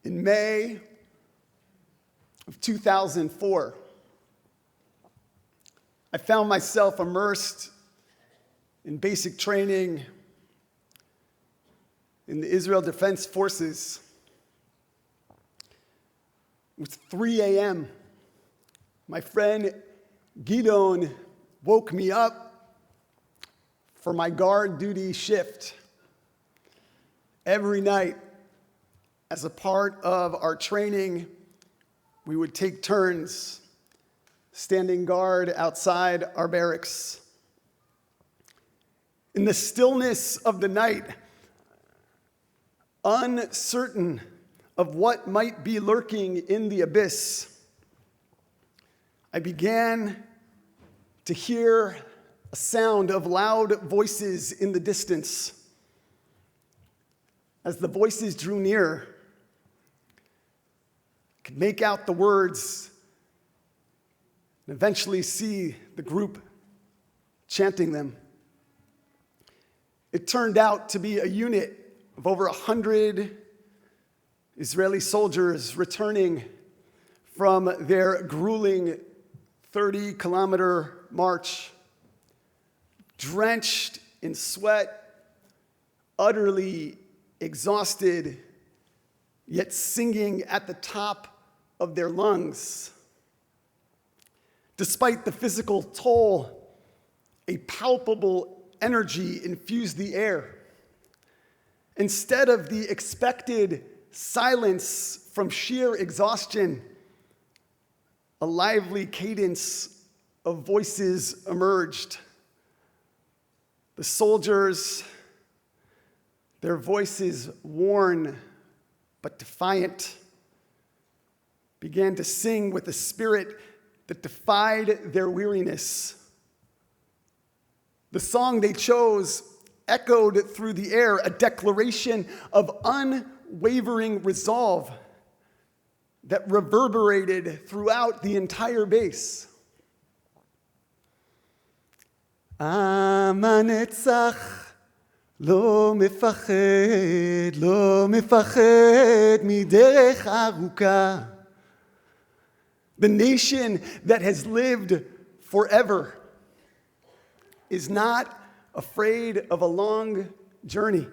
In May of 2004, I found myself immersed in basic training in the Israel Defense Forces. It was 3 a.m. My friend Gidon woke me up for my guard duty shift. Every night, as a part of our training, we would take turns standing guard outside our barracks. In the stillness of the night, uncertain of what might be lurking in the abyss, I began to hear a sound of loud voices in the distance. As the voices drew near, I could make out the words and eventually see the group chanting them. It turned out to be a unit of over 100 Israeli soldiers returning from their grueling 30-kilometer march, drenched in sweat, utterly exhausted, yet singing at the top of their lungs. Despite the physical toll, a palpable energy infused the air. Instead of the expected silence from sheer exhaustion, a lively cadence of voices emerged. The soldiers, their voices worn but defiant, began to sing with a spirit that defied their weariness. The song they chose echoed through the air, a declaration of unwavering resolve that reverberated throughout the entire base. Am hanetzach lo mefached miderech aruka. The nation that has lived forever is not afraid of a long journey.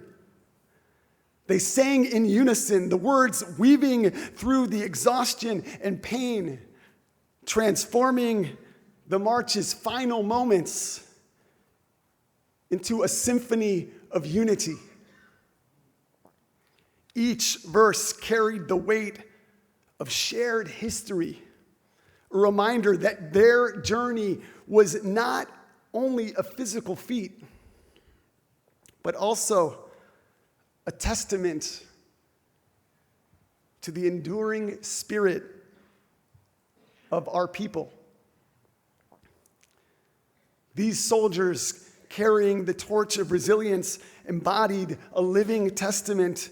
They sang in unison, the words weaving through the exhaustion and pain, transforming the march's final moments into a symphony of unity. Each verse carried the weight of shared history, a reminder that their journey was not only a physical feat, but also a testament to the enduring spirit of our people. These soldiers carrying the torch of resilience embodied a living testament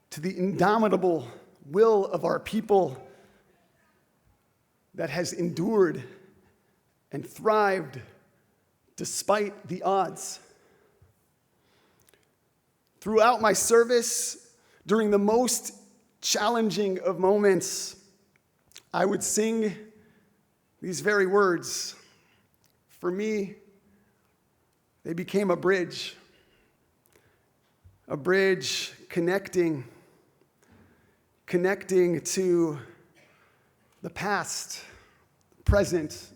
to the indomitable will of our people that has endured and thrived despite the odds. Throughout my service, during the most challenging of moments, I would sing these very words. For me, they became a bridge connecting to the past, present,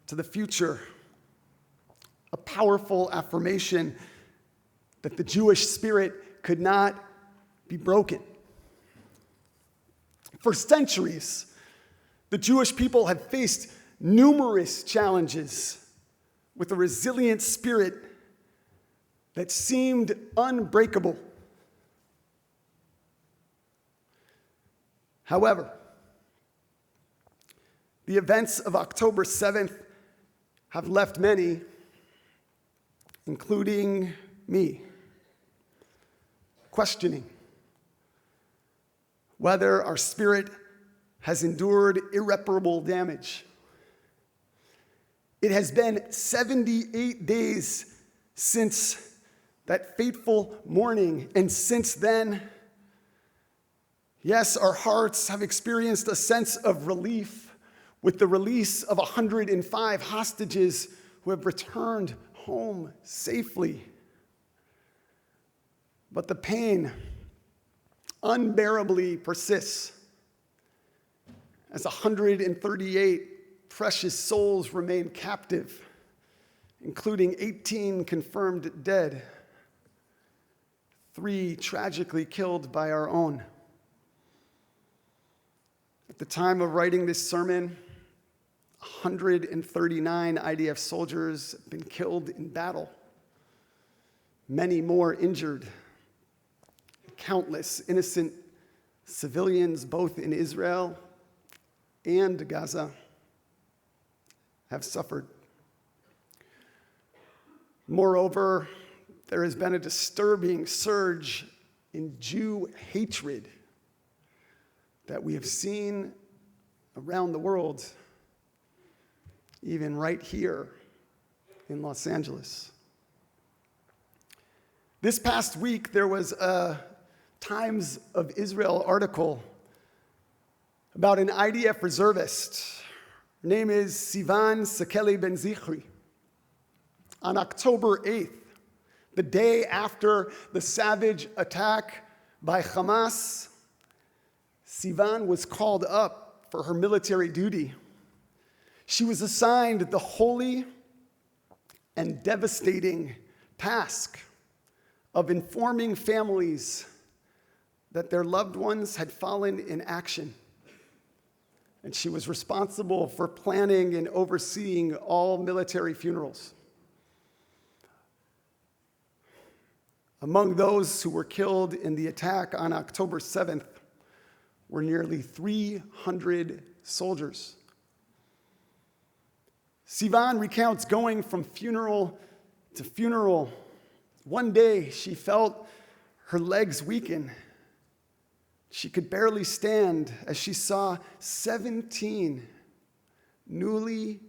to the future. A powerful affirmation that the Jewish spirit could not be broken. For centuries, the Jewish people have faced numerous challenges with a resilient spirit that seemed unbreakable. However, the events of October 7th have left many, including me, questioning whether our spirit has endured irreparable damage. It has been 78 days since that fateful morning, and since then, Yes, our hearts have experienced a sense of relief with the release of 105 hostages who have returned home safely. But the pain unbearably persists as 138 precious souls remain captive, including 18 confirmed dead, 3 tragically killed by our own. At the time of writing this sermon, 139 IDF soldiers have been killed in battle, many more injured, countless innocent civilians, both in Israel and Gaza, have suffered. Moreover, there has been a disturbing surge in Jew hatred that we have seen around the world, even right here in Los Angeles. This past week, there was a Times of Israel article about an IDF reservist. Her name is Sivan Sekeli Ben Zichri. On October 8th, the day after the savage attack by Hamas, Sivan was called up for her military duty. She was assigned the holy and devastating task of informing families that their loved ones had fallen in action. And she was responsible for planning and overseeing all military funerals. Among those who were killed in the attack on October 7th were nearly 300 soldiers. Sivan recounts going from funeral to funeral. One day, she felt her legs weaken. She could barely stand as she saw 17 newly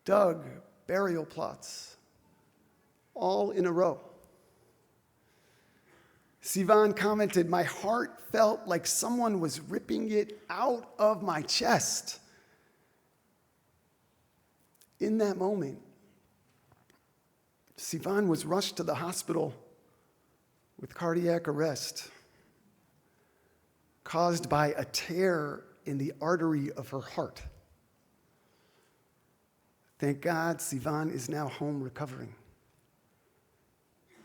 dug burial plots, all in a row. Sivan commented, "My heart felt like someone was ripping it out of my chest." In that moment, Sivan was rushed to the hospital with cardiac arrest caused by a tear in the artery of her heart. Thank God, Sivan is now home recovering.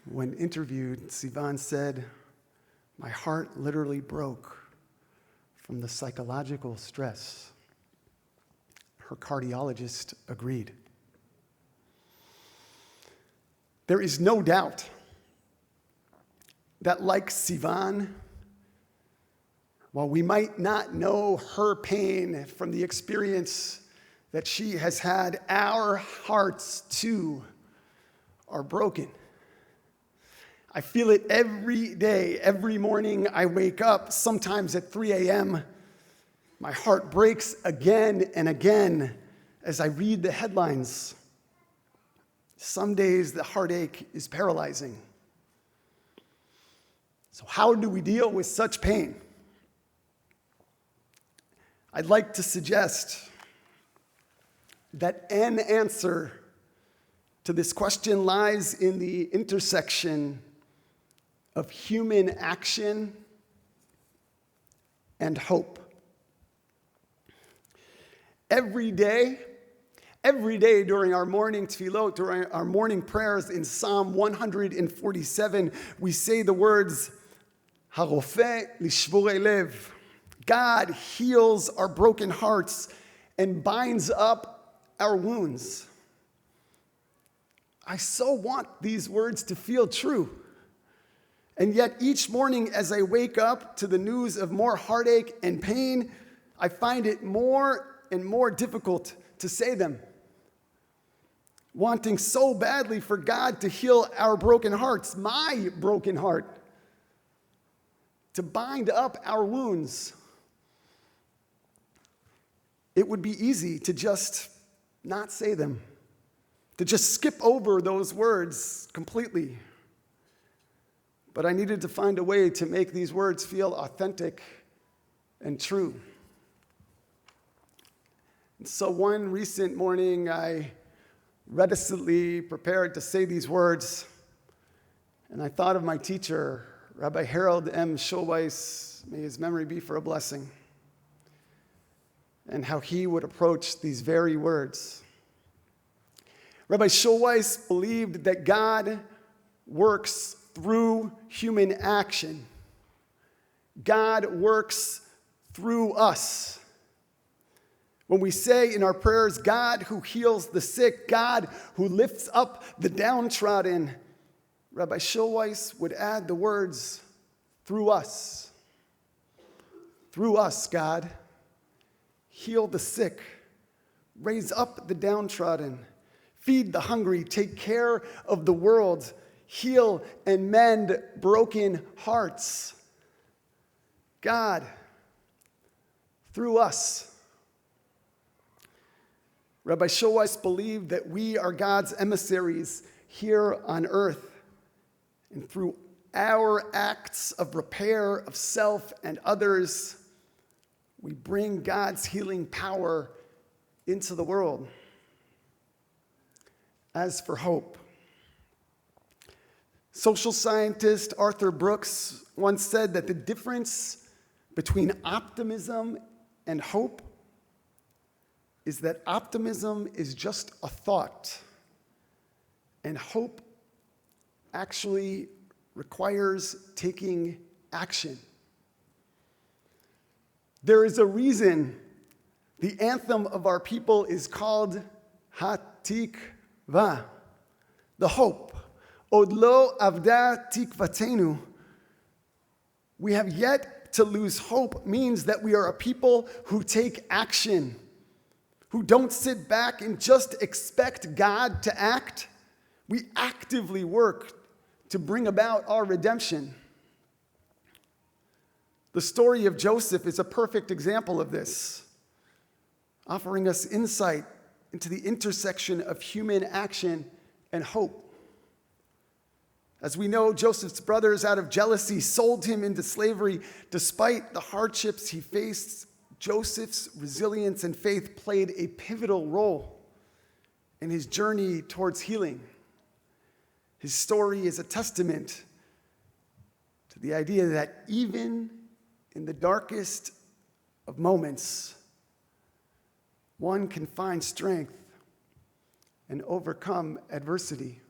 When interviewed, Sivan said, "My heart literally broke from the psychological stress." Her cardiologist agreed. There is no doubt that, like Sivan, while we might not know her pain from the experience that she has had, our hearts too are broken. I feel it every day. Every morning I wake up, sometimes at 3 a.m., my heart breaks again and again as I read the headlines. Some days the heartache is paralyzing. So how do we deal with such pain? I'd like to suggest that an answer to this question lies in the intersection of human action and hope. Every day during our morning tefillot, during our morning prayers in Psalm 147, we say the words, "Harofeh lishvorei lev." God heals our broken hearts and binds up our wounds. I so want these words to feel true. And yet each morning as I wake up to the news of more heartache and pain, I find it more and more difficult to say them. Wanting so badly for God to heal our broken hearts, my broken heart, to bind up our wounds. It would be easy to just not say them, to just skip over those words completely. But I needed to find a way to make these words feel authentic and true. And so one recent morning, I reticently prepared to say these words, and I thought of my teacher, Rabbi Harold M. Schulweis, may his memory be for a blessing, and how he would approach these very words. Rabbi Schulweis believed that God works through human action. God works through us. When we say in our prayers, God who heals the sick, God who lifts up the downtrodden, Rabbi Schulweis would add the words, through us. Through us, God. Heal the sick. Raise up the downtrodden. Feed the hungry. Take care of the world. Heal and mend broken hearts. God, through us. Rabbi Schulweis believed that we are God's emissaries here on earth. And through our acts of repair of self and others, we bring God's healing power into the world. As for hope, social scientist Arthur Brooks once said that the difference between optimism and hope is that optimism is just a thought, and hope actually requires taking action. There is a reason the anthem of our people is called Hatikva, the hope. Od lo avda tikvatenu. We have yet to lose hope means that we are a people who take action, who don't sit back and just expect God to act. We actively work to bring about our redemption. The story of Joseph is a perfect example of this, offering us insight into the intersection of human action and hope. As we know, Joseph's brothers, out of jealousy, sold him into slavery. Despite the hardships he faced, Joseph's resilience and faith played a pivotal role in his journey towards healing. His story is a testament to the idea that even in the darkest of moments, one can find strength and overcome adversity.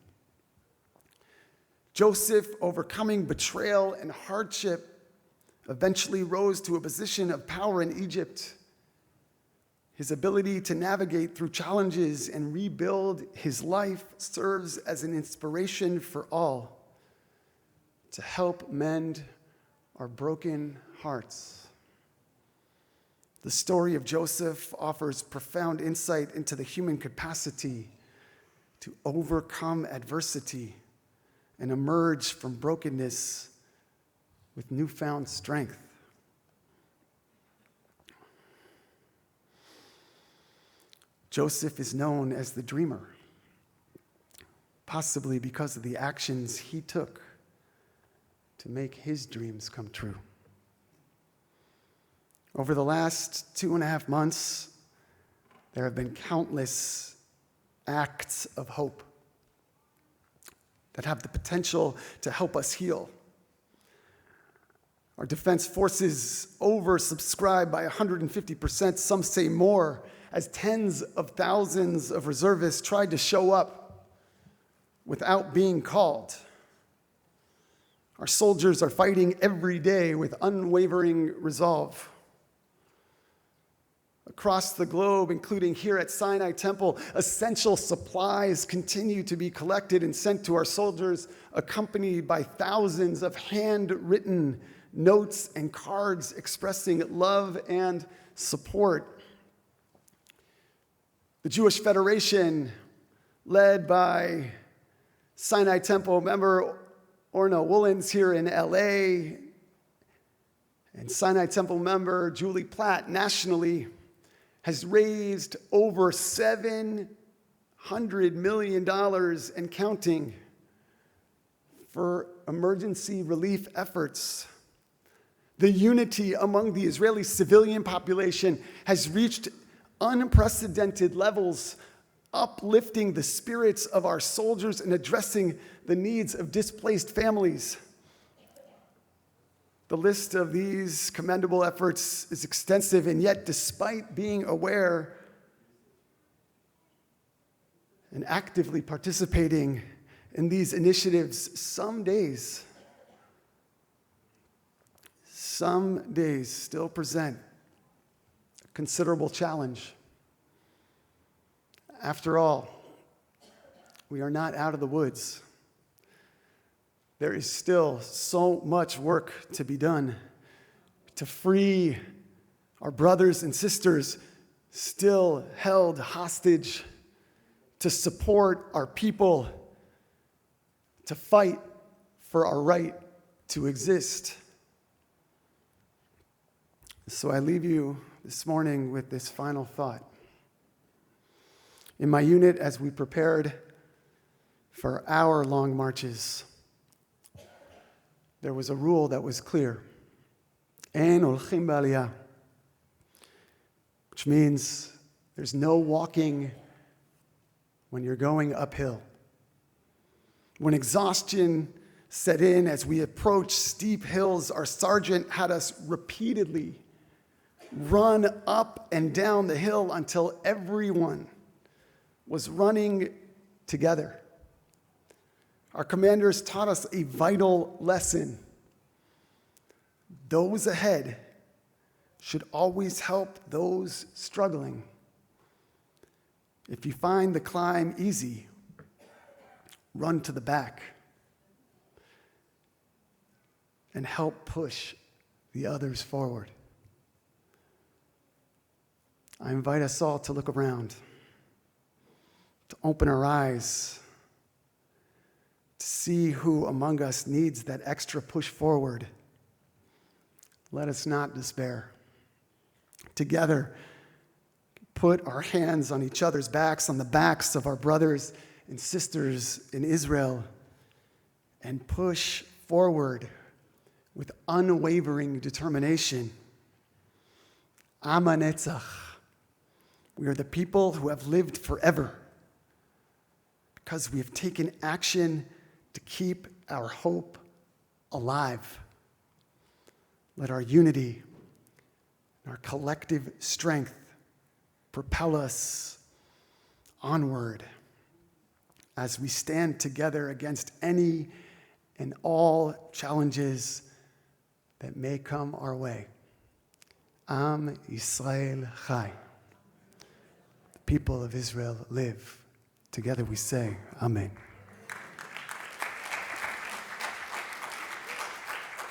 Joseph, overcoming betrayal and hardship, eventually rose to a position of power in Egypt. His ability to navigate through challenges and rebuild his life serves as an inspiration for all to help mend our broken hearts. The story of Joseph offers profound insight into the human capacity to overcome adversity and emerge from brokenness with newfound strength. Joseph is known as the dreamer, possibly because of the actions he took to make his dreams come true. Over the last 2.5 months, there have been countless acts of hope that have the potential to help us heal. Our defense forces oversubscribed by 150%, some say more, as tens of thousands of reservists tried to show up without being called. Our soldiers are fighting every day with unwavering resolve. Across the globe, including here at Sinai Temple, essential supplies continue to be collected and sent to our soldiers, accompanied by thousands of handwritten notes and cards expressing love and support. The Jewish Federation, led by Sinai Temple member Orna Woolens here in LA, and Sinai Temple member Julie Platt nationally, has raised over $700 million and counting for emergency relief efforts. The unity among the Israeli civilian population has reached unprecedented levels, uplifting the spirits of our soldiers and addressing the needs of displaced families. The list of these commendable efforts is extensive, and yet, despite being aware and actively participating in these initiatives, some days still present a considerable challenge. After all, we are not out of the woods. There is still so much work to be done to free our brothers and sisters still held hostage, to support our people, to fight for our right to exist. So I leave you this morning with this final thought. In my unit, as we prepared for hour-long marches, there was a rule that was clear. Ein holchim b'aliyah, which means there's no walking when you're going uphill. When exhaustion set in as we approached steep hills, our sergeant had us repeatedly run up and down the hill until everyone was running together. Our commanders taught us a vital lesson. Those ahead should always help those struggling. If you find the climb easy, run to the back and help push the others forward. I invite us all to look around, to open our eyes, to see who among us needs that extra push forward. Let us not despair. Together, put our hands on each other's backs, on the backs of our brothers and sisters in Israel, and push forward with unwavering determination. Am HaNetzach. We are the people who have lived forever because we have taken action to keep our hope alive. Let our unity and our collective strength propel us onward as we stand together against any and all challenges that may come our way. Am Yisrael Chai. The people of Israel live. Together we say, Amen.